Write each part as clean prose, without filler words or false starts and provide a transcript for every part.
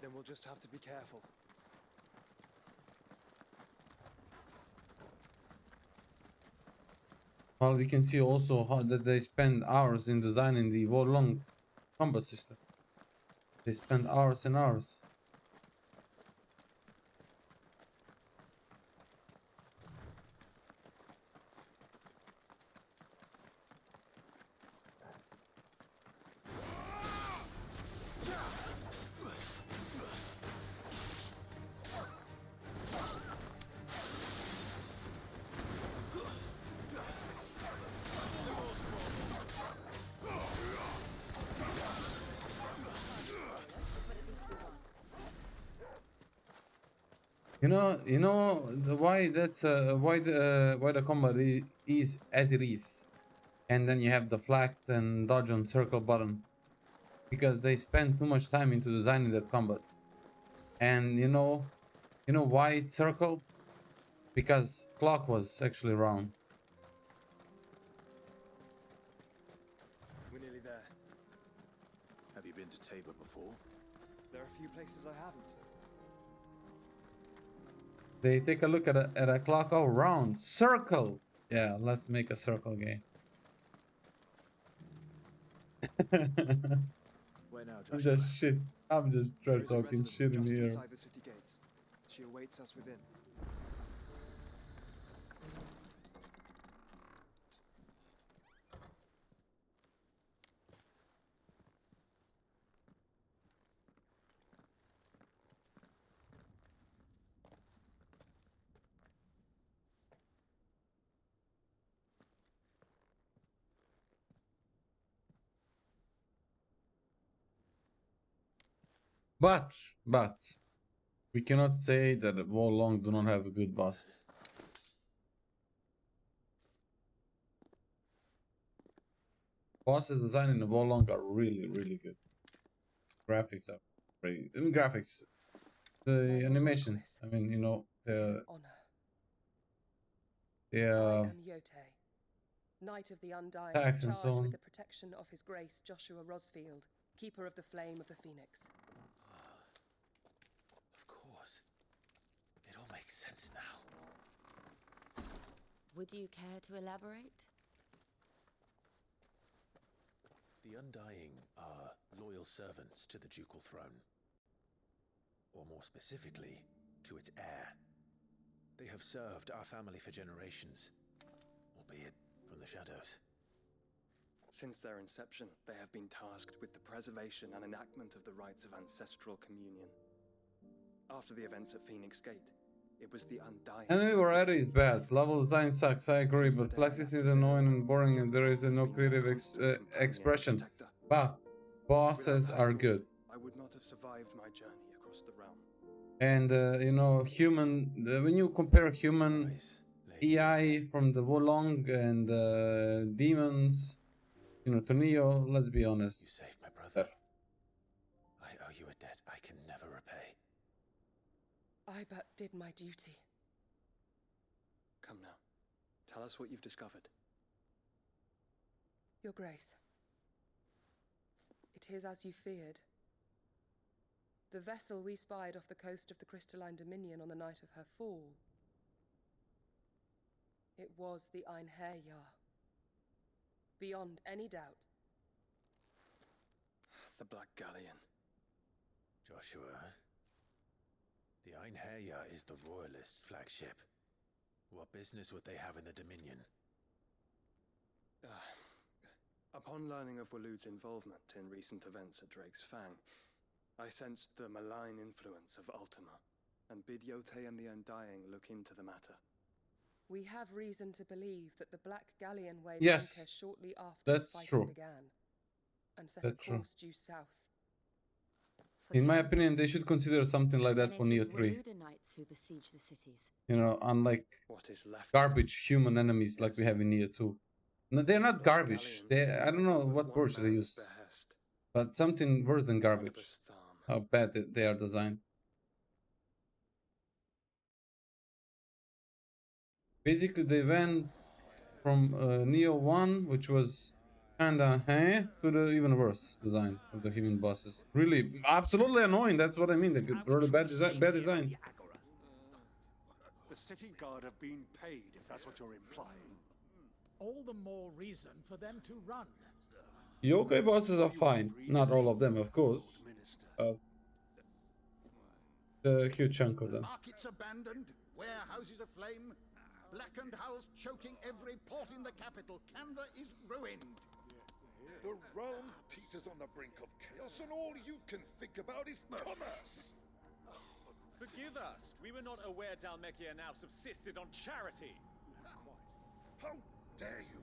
Then we'll just have to be careful. Well, you can see also how that they spend hours in designing the Wolong combat system. They spend hours and hours. Why that's why the combat is as it is, and then you have the flagged and dodge on circle button because they spend too much time into designing that combat. And you know why it's circle? Because clock was actually round. We're nearly there. Have you been to Tabor before? There are a few places I haven't. They take a look at a clock. Oh, round circle. Yeah, let's make a circle game. Where now, I'm Joshua? just shit. I'm just trying There is a talking residence shit in just here. inside the city gates. She awaits us within. But we cannot say that Wolong do not have good bosses. Bosses designed in the Wolong are really good. Graphics are great. I mean, graphics, the animations. I mean, It is an the honor. the I am Yote, Knight of the Undying, tags and so charged with on. the protection of His Grace Joshua Rosfield, Keeper of the Flame of the Phoenix. Of course. It all makes sense now. Would you care to elaborate? The Undying are loyal servants to the ducal throne. Or more specifically, to its heir. They have served our family for generations, albeit from the shadows. Since their inception, they have been tasked with the preservation and enactment of the rites of ancestral communion. After the events at Phoenix Gate, it was the Undying. Enemy variety is bad. Level design sucks. I agree, Since the but day Plexus that is day, annoying and boring, and there is Yote no has been my creative constant companion and expression. protector. But bosses Without her are sword, good. I would not have survived my journey across the realm. And human. When you compare human Rise, Lady AI Yote. from the Wolong and demons, to Neo, let's be honest. You saved my brother. Better. I owe you a debt I can never repay. I but did my duty. Come now, tell us what you've discovered. Your Grace. It is as you feared. The vessel we spied off the coast of the Crystalline Dominion on the night of her fall. It was the Einherjar. Beyond any doubt. The Black Galleon. Joshua, the Einherjar is the Royalists' flagship. What business would they have in the Dominion? Upon learning of Waloed's involvement in recent events at Drake's Fang, I sensed the malign influence of Ultima, and bid Yote and the Undying look into the matter. We have reason to believe that the Black Galleon weighed Yes, anchor shortly after that's the fighting true. began, and set That's a true. course due south. In my opinion, they should consider something like that for Neo 3. Knights who besiege the cities. Unlike What is left? garbage human enemies like we have in Neo 2. No, they're not garbage. I don't know what word should I use, but something worse than garbage. How bad they are designed. Basically, they went from Neo 1, which was Kinda, to the even worse design of the human bosses. Really, absolutely annoying. That's what I mean. They could really bad design. The city guard have been paid, if that's what you're implying. All the more reason for them to run. Yokai bosses are fine. Not all of them, of course. A huge chunk of them. Markets abandoned, warehouses aflame, blackened hulls choking every port in the capital. Canva is ruined. The realm teeters on the brink of chaos, and all you can think about is commerce. Forgive us. We were not aware Dhalmekia now subsisted on charity. How dare you?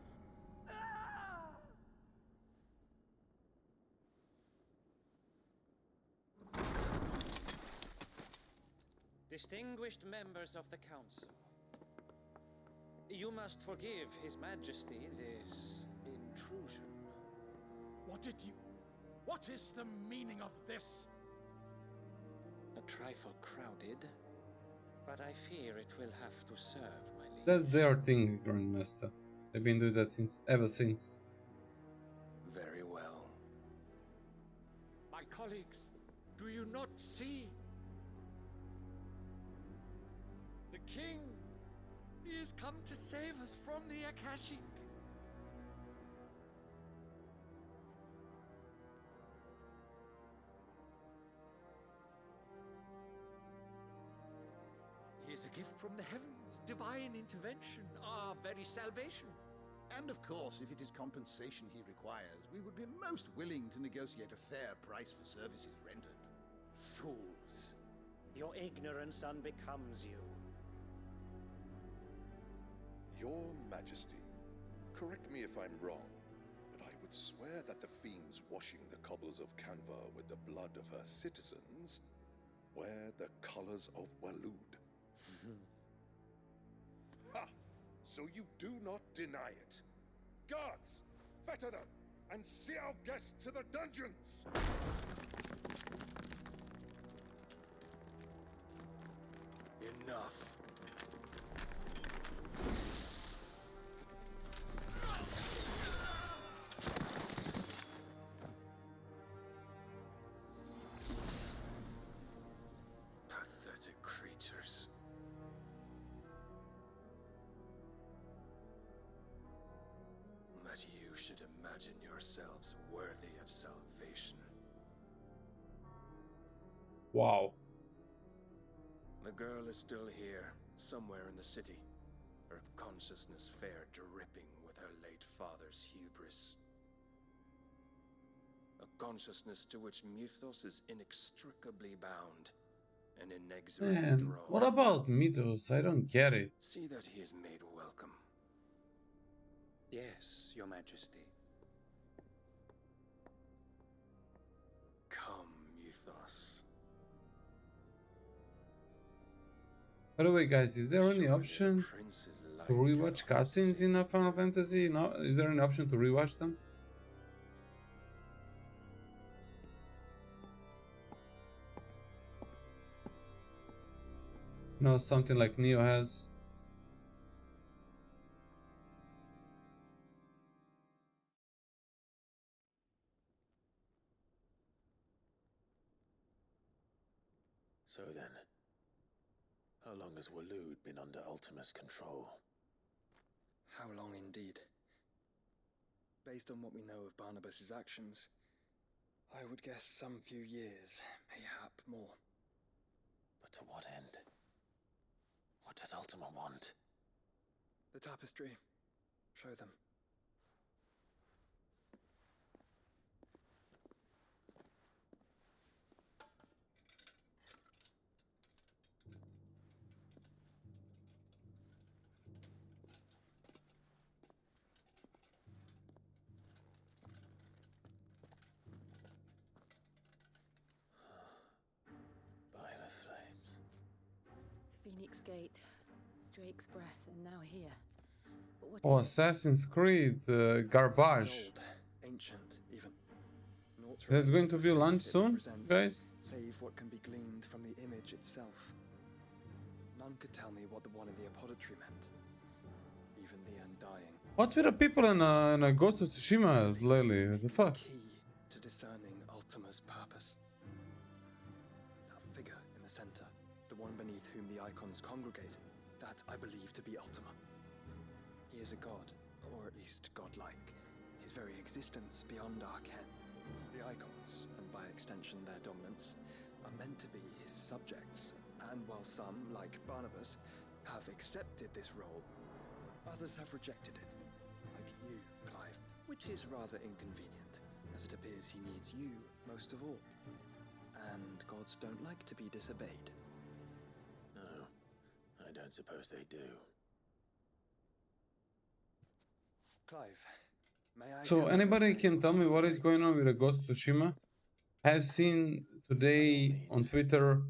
Distinguished members of the council, you must forgive His Majesty this intrusion. What is the meaning of this? A trifle crowded, but I fear it will have to serve, my liege. That's their thing, Grandmaster. They've been doing that ever since. Very well. My colleagues, do you not see? The king! He has come to save us from the Akashic. He is a gift from the heavens, divine intervention, our very salvation. And of course, if it is compensation he requires, we would be most willing to negotiate a fair price for services rendered. Fools! Your ignorance unbecomes you. Your Majesty, correct me if I'm wrong, but I would swear that the fiends washing the cobbles of Canva with the blood of her citizens wear the colors of Waloed. Ha! So you do not deny it. Guards, fetter them, and see our guests to the dungeons! Enough. Pathetic creatures. That you should imagine yourselves worthy of salvation. Wow. The girl is still here, somewhere in the city. Her consciousness fair dripping with her late father's hubris. A consciousness to which Mythos is inextricably bound, and inexorably Man, drawn. what about Mythos? I don't get it. See that he is made welcome. Yes, Your Majesty. Come, Mythos. By the way, guys, is there any option Prince's light to rewatch cannot cutscenes in sate Final Fantasy? No, is there any option to rewatch them? No, something like Neo has. So then, how long has Waloed been under Ultima's control? How long indeed? Based on what we know of Barnabas's actions, I would guess some few years, mayhap more. But to what end? What does Ultima want? The tapestry. Show them. By the flames. Phoenix Gate, Drake's Breath, and now here. But what Oh, is it? Assassin's Creed, garbage. Old, ancient, even. Naught's There's going remains to of be the lunch faith it soon, represents, guys. Save what can be gleaned from the image itself. None could tell me what the one in the apothecary meant. Even the Undying. What's with the people in a Ghost of Tsushima lately? What the fuck? Key to discerning Ultima's purpose. That figure in the center, the one beneath whom the Eikons congregate, that I believe to be Ultima. He is a god, or at least godlike. His very existence beyond our ken. The Eikons, and by extension their dominants, are meant to be his subjects, and while some, like Barnabas, have accepted this role, others have rejected it. Like you, Clive, which is rather inconvenient, as it appears he needs you most of all. And gods don't like to be disobeyed. No, I don't suppose they do. Clive, may I So tell anybody you a can tale tell me of what is faith? going on with the Ghost of Tsushima? I have seen today on Twitter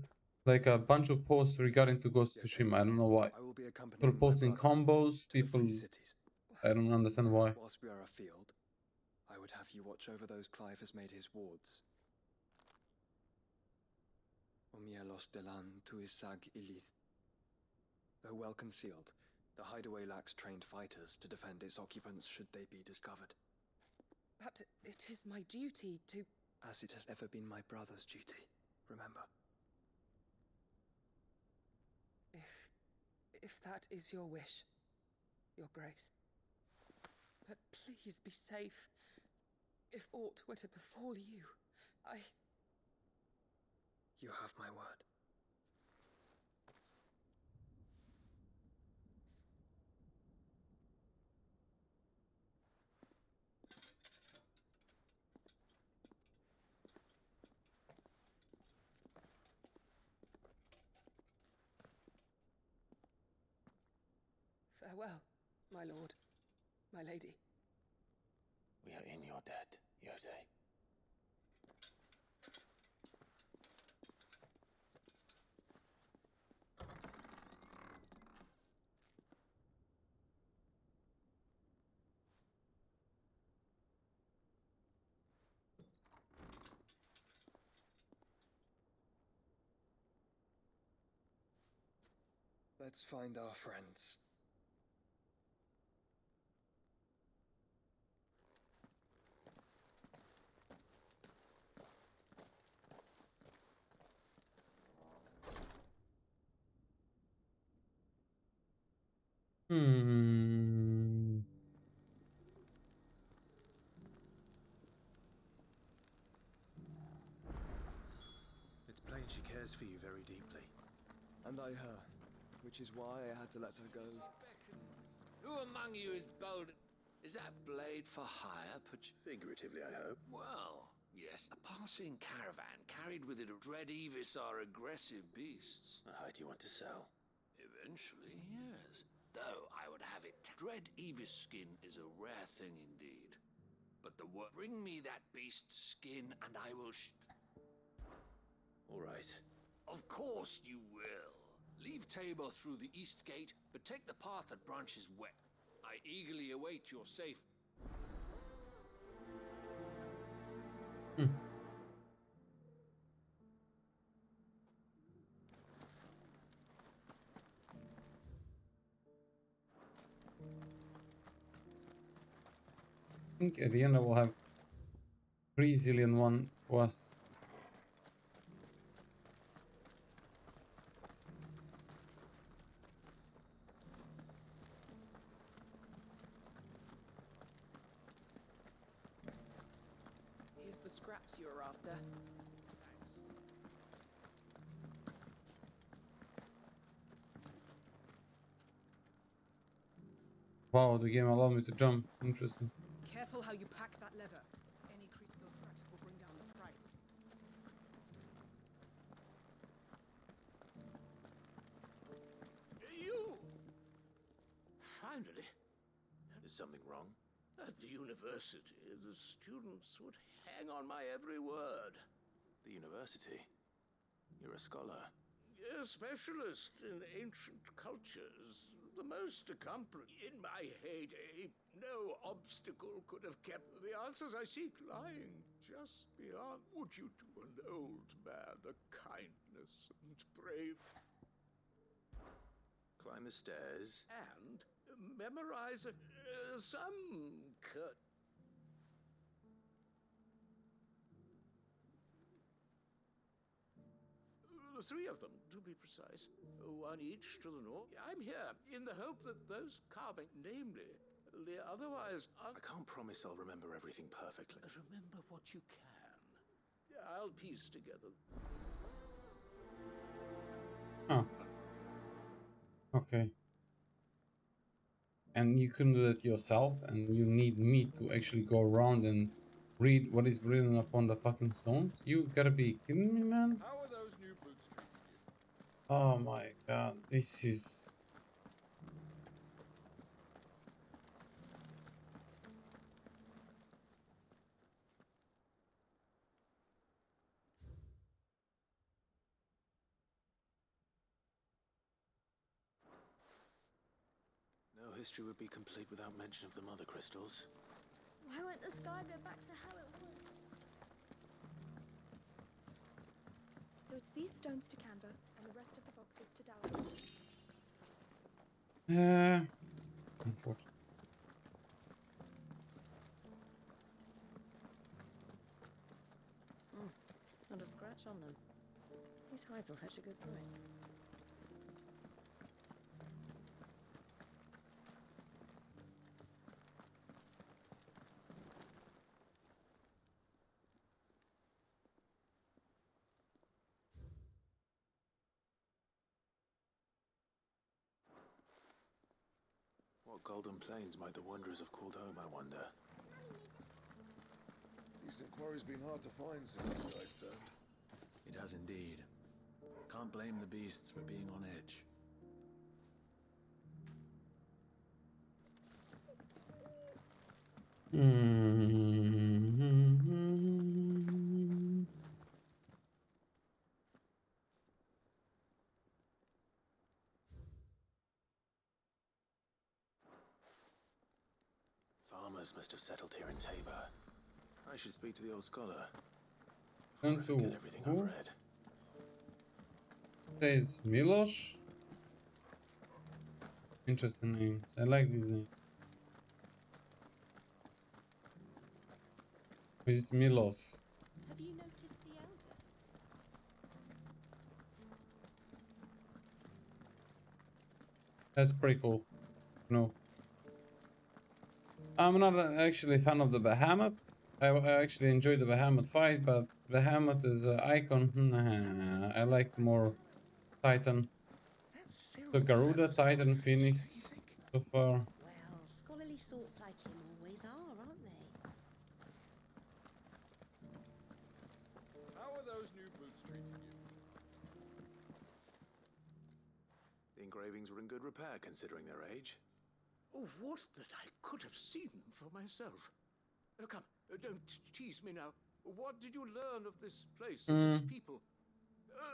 like a bunch of posts regarding to Ghost of Tsushima. I don't know why. I will be accompanying People my posting brother combos, to the people Free Cities. I don't understand why. Whilst we are afield, I would have you watch over those Clive has made his wards. Omielos delan tuisag ilith. Though well concealed, the hideaway lacks trained fighters to defend its occupants should they be discovered. But it is my duty to... As it has ever been my brother's duty, remember. If that is your wish, Your Grace. But please be safe. If aught were to befall you, You have my word. Farewell, my lord, my lady. We are in your debt, Yose. Let's find our friends. It's plain she cares for you very deeply. And I her, which is why I had to let her go. Who among you is bold? Is that blade for hire? Figuratively, I hope. Well, yes. A passing caravan carried with it a dread Evis are aggressive beasts. How do you want to sell? Eventually, yes. Though I would have it, dread Evis skin is a rare thing indeed. But the word, bring me that beast's skin and I will All right. Of course you will. Leave Tabor through the east gate, but take the path that branches west. I eagerly await your safe... I think at the end I will have 3 zillion one was. Here's the scraps you were after. Wow, the game allowed me to jump. Interesting. Careful how you pack that leather. Any creases or scratches will bring down the price. You! Finally. Is something wrong? At the university, the students would hang on my every word. The university? You're a scholar. A specialist in ancient cultures. The most accomplished. In my heyday, no obstacle could have kept the answers I seek lying just beyond. Would you do an old man a kindness and brave? Climb the stairs. And memorize some three of them, to be precise. One each to the north. I'm here in the hope that those carving, namely the otherwise... I can't promise I'll remember everything perfectly. Remember what you can. I'll piece together. Oh. Okay. And you couldn't do that yourself, and you need me to actually go around and read what is written upon the fucking stones? You gotta be kidding me, man? How are those new boots treating you? Oh my god, this is... No history would be complete without mention of the mother crystals. Why won't the sky go back to how it was? So it's these stones to Canva, and the rest of the boxes to Dallas. Unfortunately. Not a scratch on them. These hides will fetch a good price. What golden plains might the wanderers have called home, I wonder? Decent quarry's been hard to find since the sky's turned. It has indeed. Can't blame the beasts for being on edge. Farmers must have settled here in Tabor. I should speak to the old scholar. Before I forget everything I've read. Says Milos. Interesting name. I like this name. It's Milos. Have you noticed the elders? That's pretty cool. No. I'm not actually a fan of the Behemoth. I actually enjoyed the Behemoth fight, but Behemoth is Eikon. Nah, I like more Titan. So Garuda, Titan, Phoenix so far. Well, scholarly sorts like him always are, aren't they? How are those new boots treating you? The engravings were in good repair considering their age. Oh, would that I could have seen for myself. Oh, come, don't tease me now. What did you learn of this place and its people?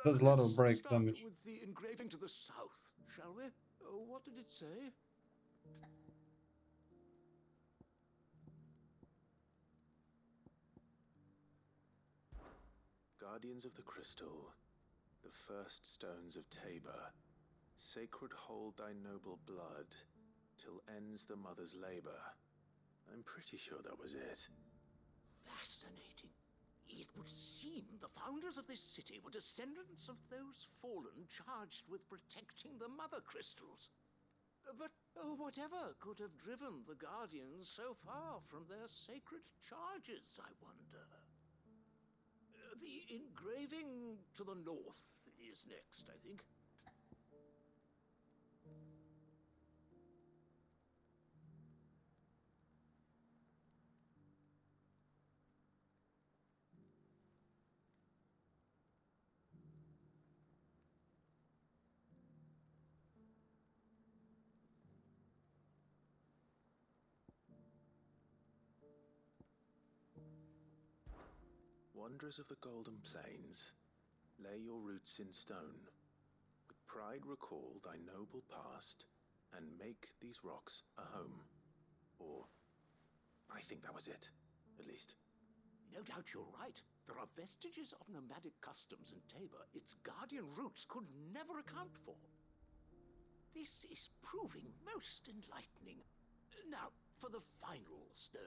There's a lot of Let's break start damage. with the engraving to the south, shall we? What did it say? Guardians of the Crystal, the first stones of Tabor, sacred hold thy noble blood, till ends the mother's labor. I'm pretty sure that was it. Fascinating. It would seem the founders of this city were descendants of those fallen charged with protecting the mother crystals. But whatever could have driven the Guardians so far from their sacred charges, I wonder? The engraving to the north is next, I think. Wanderers of the Golden Plains, lay your roots in stone. With pride recall thy noble past, and make these rocks a home. Or, I think that was it, at least. No doubt you're right. There are vestiges of nomadic customs in Tabor its guardian roots could never account for. This is proving most enlightening. Now, for the final stone.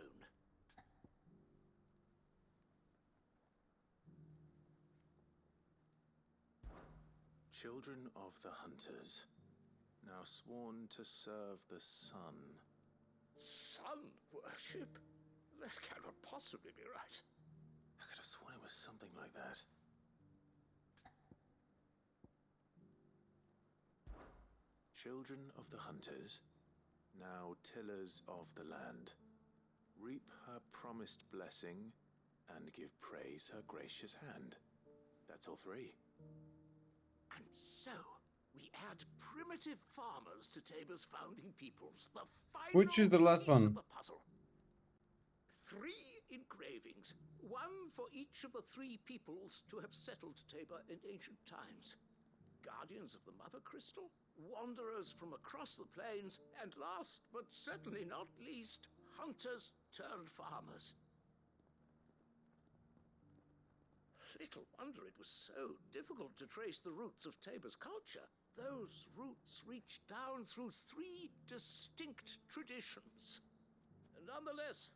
Children of the Hunters, now sworn to serve the sun. Sun worship? That cannot possibly be right. I could have sworn it was something like that. Children of the Hunters, now tillers of the land, reap her promised blessing and give praise her gracious hand. That's all three. And so, we add primitive farmers to Tabor's founding peoples, the final Which is the last piece one? of the puzzle. 3 engravings, one for each of the 3 peoples to have settled Tabor in ancient times. Guardians of the Mother Crystal, wanderers from across the plains, and last but certainly not least, hunters turned farmers. Little wonder it was so difficult to trace the roots of Tabor's culture. Those roots reach down through 3 distinct traditions. Nonetheless,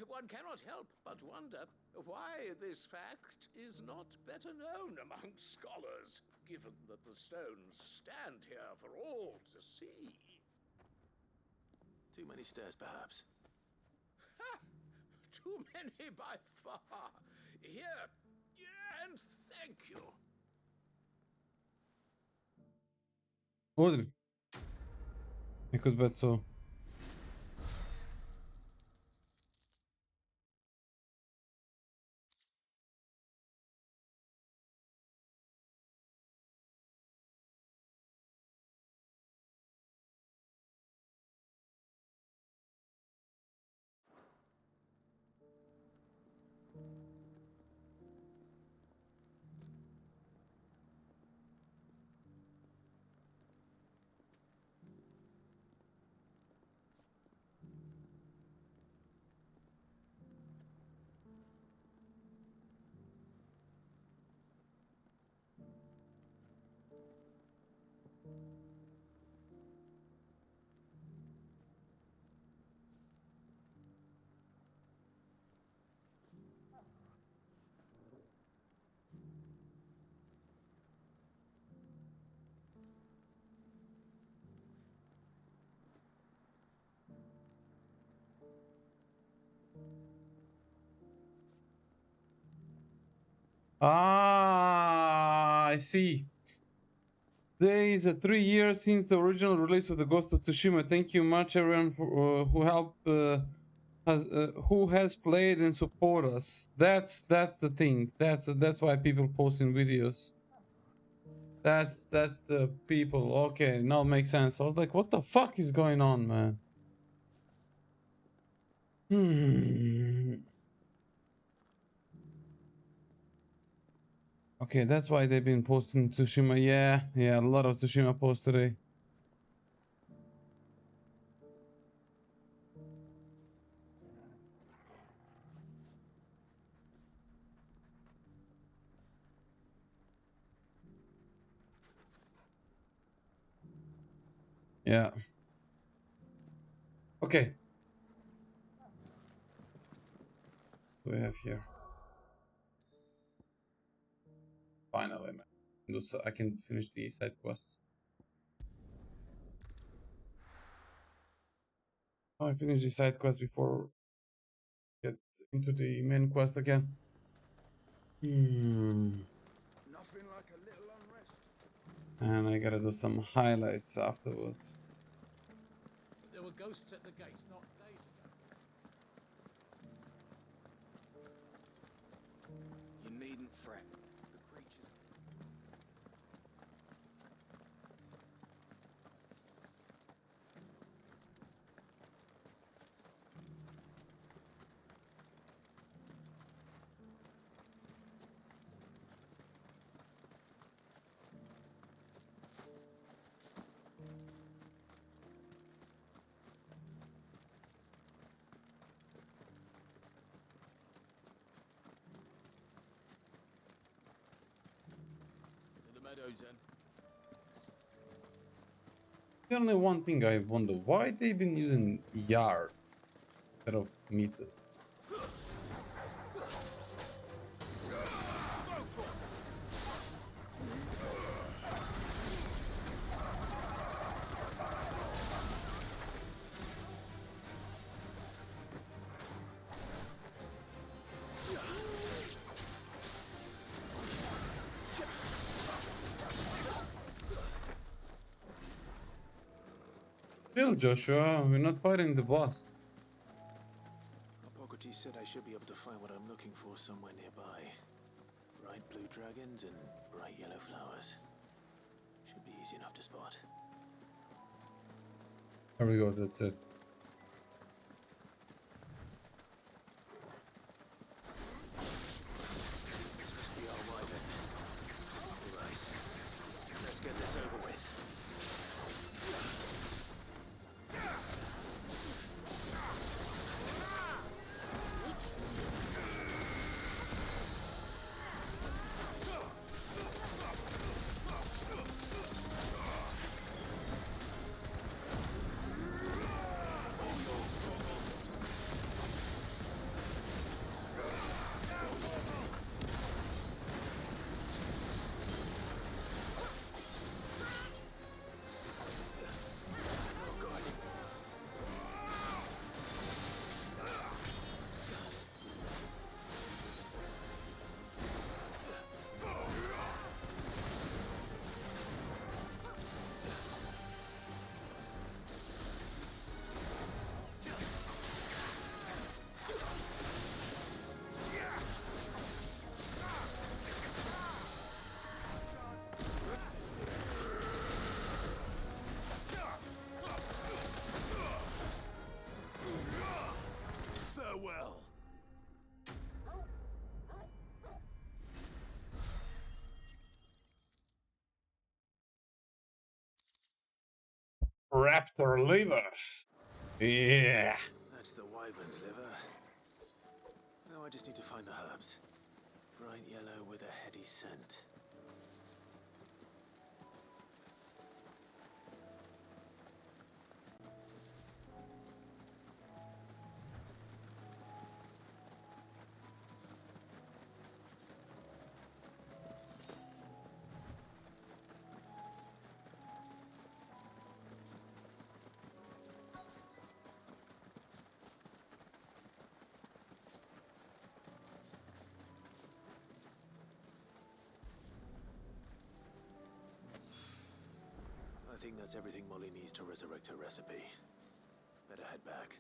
one cannot help but wonder why this fact is not better known among scholars, given that the stones stand here for all to see. Too many stairs, perhaps. Ha! Too many by far. Here, and thank you. Audrey. I could bet so. Ah, I see. There is a 3 years since the original release of the Ghost of Tsushima. Thank you much, everyone, who helped, who has played and support us. That's the thing. That's why people posting videos. That's the people. Okay, now it makes sense. I was like, what the fuck is going on, man? Okay, that's why they've been posting Tsushima. Yeah, a lot of Tsushima posts today. Yeah. Okay. What do we have here? Finally, man. So I can finish the side quests. I finish the side quest before get into the main quest again. Nothing like a little unrest. And I gotta do some highlights afterwards. There were ghosts at the gates not days ago. You needn't fret. The creatures... In the meadows, then. The only one thing I wonder, why they've been using yards instead of meters. Still, Joshua, we're not fighting the boss. Hippocrates said I should be able to find what I'm looking for somewhere nearby. Bright blue dragons and bright yellow flowers. Should be easy enough to spot. There we go, that's it. This must be our way then. Right. Let's get this over with. Farewell. Raptor liver. Yeah. That's the wyvern's liver. Now I just need to find the herbs. Bright yellow with a heady scent. I think that's everything Molly needs to resurrect her recipe. Better head back.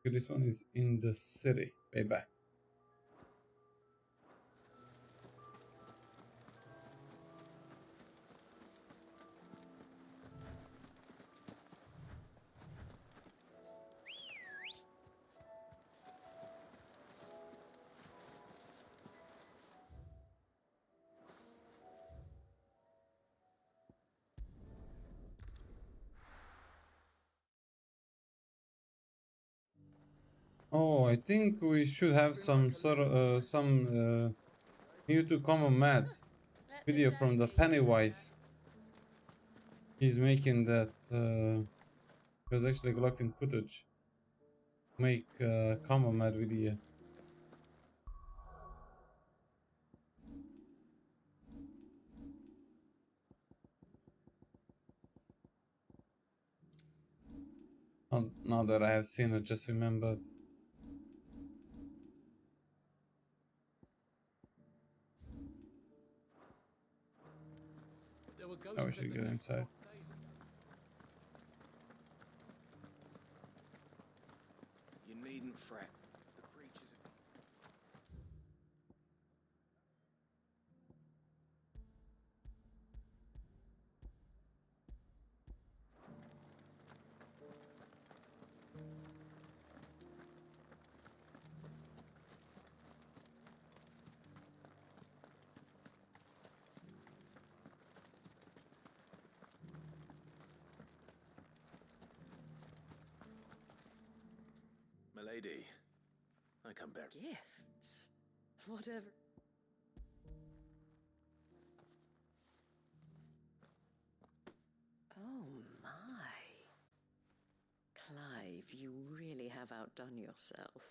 Okay, this one is in the city. Way back. Oh, I think we should have some sort of new to common mad video from the Pennywise. He's making that. He was actually collecting footage. Make common mad video. Now that I have seen it, just remembered. Oh, we should get inside. You needn't fret. The creatures are... lady, I come bear Gifts? Whatever. Oh my. Clive, you really have outdone yourself.